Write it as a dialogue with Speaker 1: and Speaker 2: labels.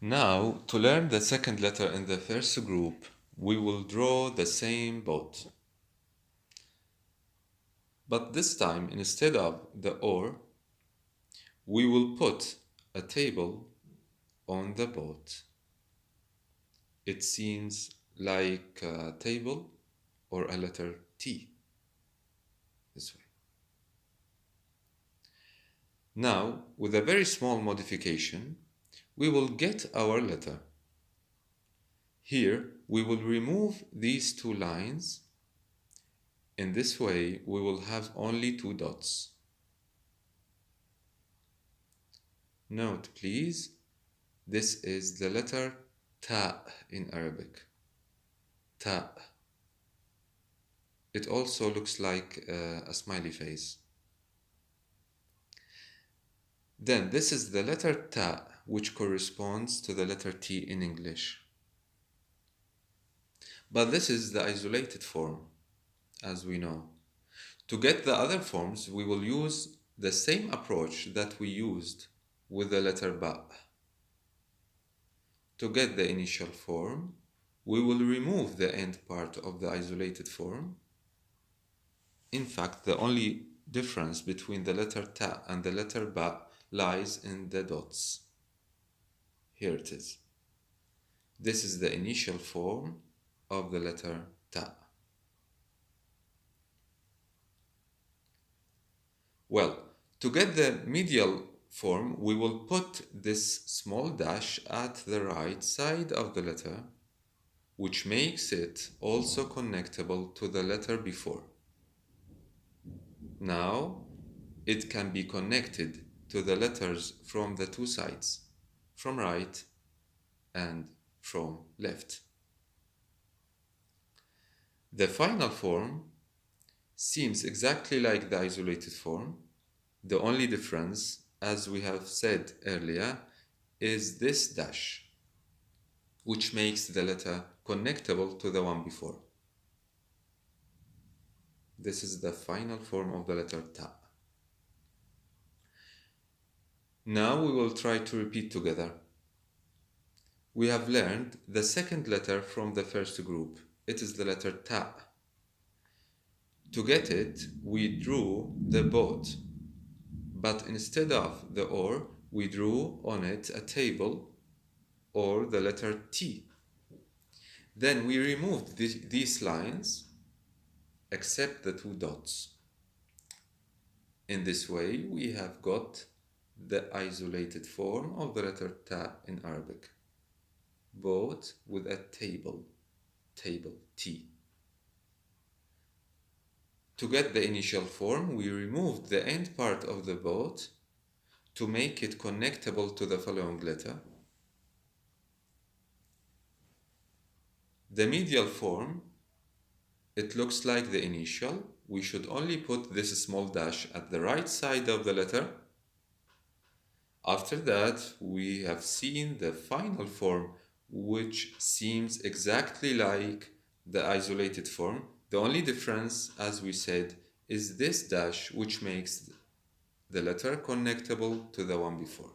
Speaker 1: Now, to learn the second letter in the first group, we will draw the same boat. But this time, instead of the or, we will put a table on the boat. It seems like a table or a letter T, this way. Now, with a very small modification, we will get our letter. Here, we will remove these two lines. In this way, we will have only two dots. Note, please, this is the letter Ta in Arabic. Ta. It also looks like a smiley face. Then this is the letter Ta, which corresponds to the letter T in English. But this is the isolated form, as we know. To get the other forms, we will use the same approach that we used with the letter Ba. To get the initial form, we will remove the end part of the isolated form. In fact, the only difference between the letter Ta and the letter Ba lies in the dots. Here it is. This is the initial form of the letter Ta. Well, to get the medial form, we will put this small dash at the right side of the letter, which makes it also connectable to the letter before. Now, it can be connected to the letters from the two sides, from right and from left. The final form seems exactly like the isolated form. The only difference, as we have said earlier, is this dash, which makes the letter connectable to the one before. This is the final form of the letter Ta. Now we will try to repeat together. We have learned the second letter from the first group. It is the letter Ta. To get it, we drew the boat, but instead of the or, we drew on it a table or the letter T. Then we removed these lines except the two dots. In this way, we have got the isolated form of the letter Ta in Arabic. Boat with a table T. To get the initial form, we removed the end part of the boat to make it connectable to the following letter. The medial form, it looks like the initial. We should only put this small dash at the right side of the letter. After that, we have seen the final form, which seems exactly like the isolated form. The only difference, as we said, is this dash, which makes the letter connectable to the one before.